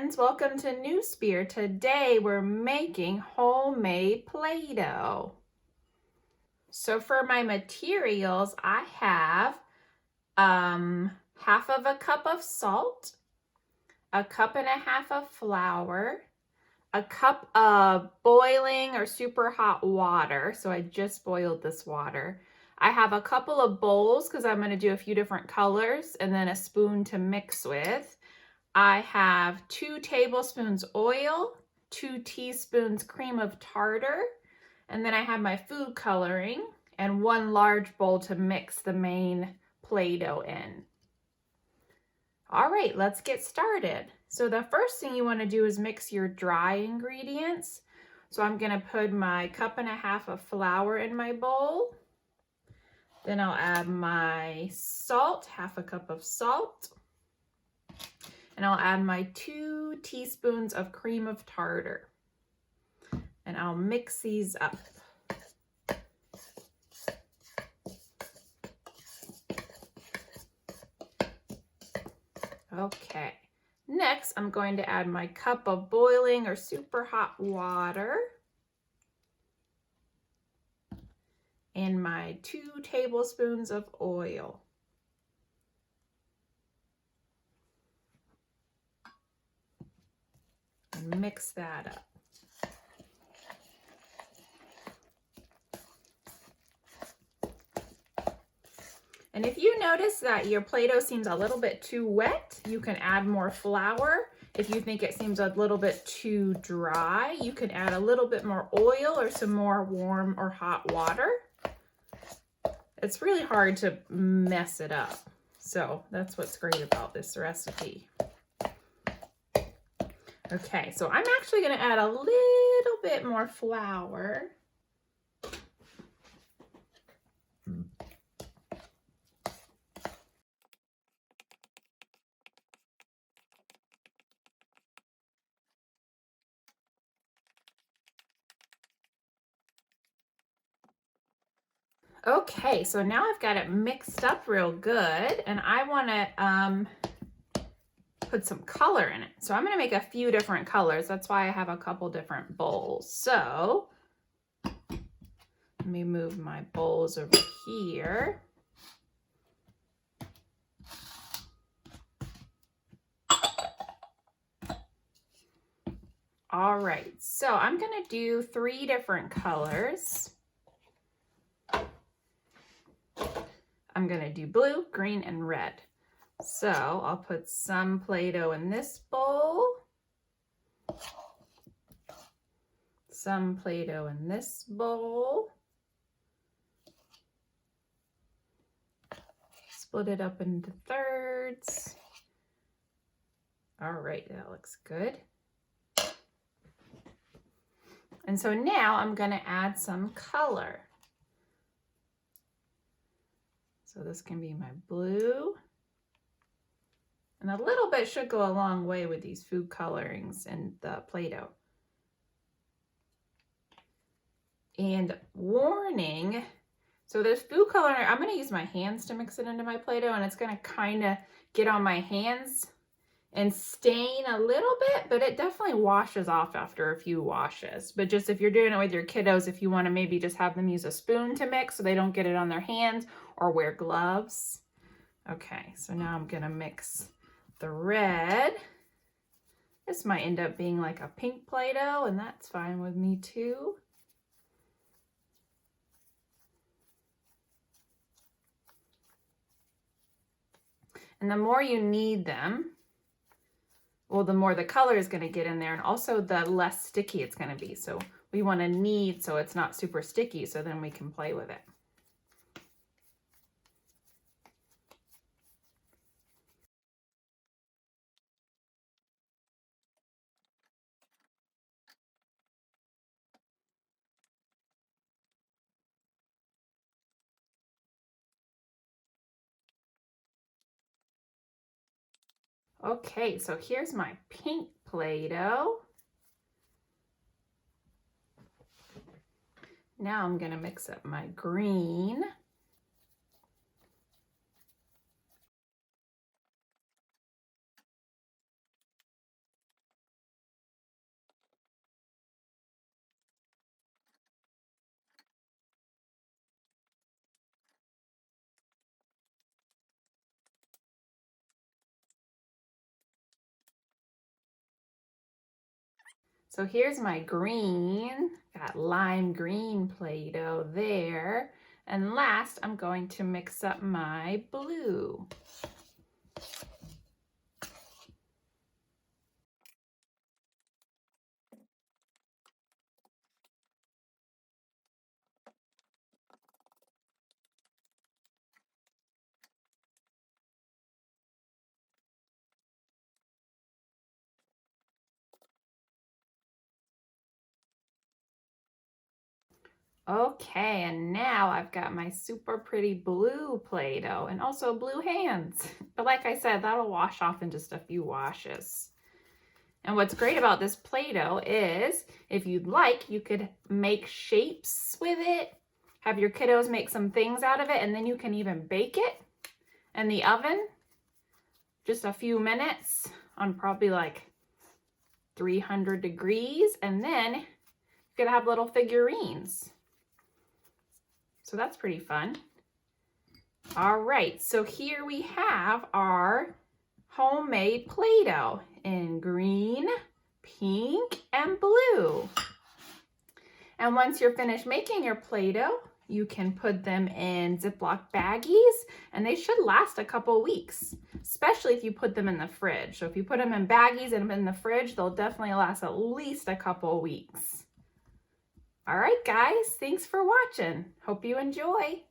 friends, welcome to New Spear. Today we're making homemade Play-Doh. So for my materials, I have half of a cup of salt, a cup and a half of flour, a cup of boiling or super hot water. So I just boiled this water. I have a couple of bowls because I'm going to do a few different colors, and then a spoon to mix with. I have 2 tablespoons oil, 2 teaspoons cream of tartar, and then I have my food coloring and 1 large bowl to mix the main Play-Doh in. All right, let's get started. So the first thing you want to do is mix your dry ingredients. So I'm going to put my cup and a half of flour in my bowl. Then I'll add my salt, half a cup of salt. And I'll add my 2 teaspoons of cream of tartar. And I'll mix these up. Okay, next I'm going to add my cup of boiling or super hot water and my 2 tablespoons of oil. And mix that up. And if you notice that your Play-Doh seems a little bit too wet, you can add more flour. If you think it seems a little bit too dry, you can add a little bit more oil or some more warm or hot water. It's really hard to mess it up. So that's what's great about this recipe. Okay, so I'm actually going to add a little bit more flour. Okay, so now I've got it mixed up real good, and I want to put some color in it. So I'm going to make a few different colors. That's why I have a couple different bowls. So let me move my bowls over here. All right, so I'm going to do 3 different colors. I'm going to do blue, green, and red. So I'll put some Play-Doh in this bowl, some Play-Doh in this bowl, split it up into thirds. All right, that looks good. And so now I'm going to add some color. So this can be my blue. And a little bit should go a long way with these food colorings and the Play-Doh. And warning, so there's food coloring. I'm going to use my hands to mix it into my Play-Doh, and it's going to kind of get on my hands and stain a little bit, but it definitely washes off after a few washes. But just if you're doing it with your kiddos, if you want to maybe just have them use a spoon to mix so they don't get it on their hands, or wear gloves. Okay, so now I'm going to mix the red. This might end up being like a pink Play-Doh, and that's fine with me too. And the more you knead them, well, the more the color is going to get in there, and also the less sticky it's going to be. So we want to knead so it's not super sticky, so then we can play with it. Okay, so here's my pink Play-Doh. Now I'm going to mix up my green. So here's my green, got lime green Play-Doh there. And last, I'm going to mix up my blue. Okay, and now I've got my super pretty blue Play-Doh and also blue hands. But like I said, that'll wash off in just a few washes. And what's great about this Play-Doh is, if you'd like, you could make shapes with it, have your kiddos make some things out of it, and then you can even bake it in the oven just a few minutes on probably like 300 degrees, and then you're gonna have little figurines. So that's pretty fun. All right, so here we have our homemade Play-Doh in green, pink, and blue. And once you're finished making your Play-Doh, you can put them in Ziploc baggies, and they should last a couple weeks, especially if you put them in the fridge. So if you put them in baggies and in the fridge, they'll definitely last at least a couple weeks. All right, guys, thanks for watching. Hope you enjoy.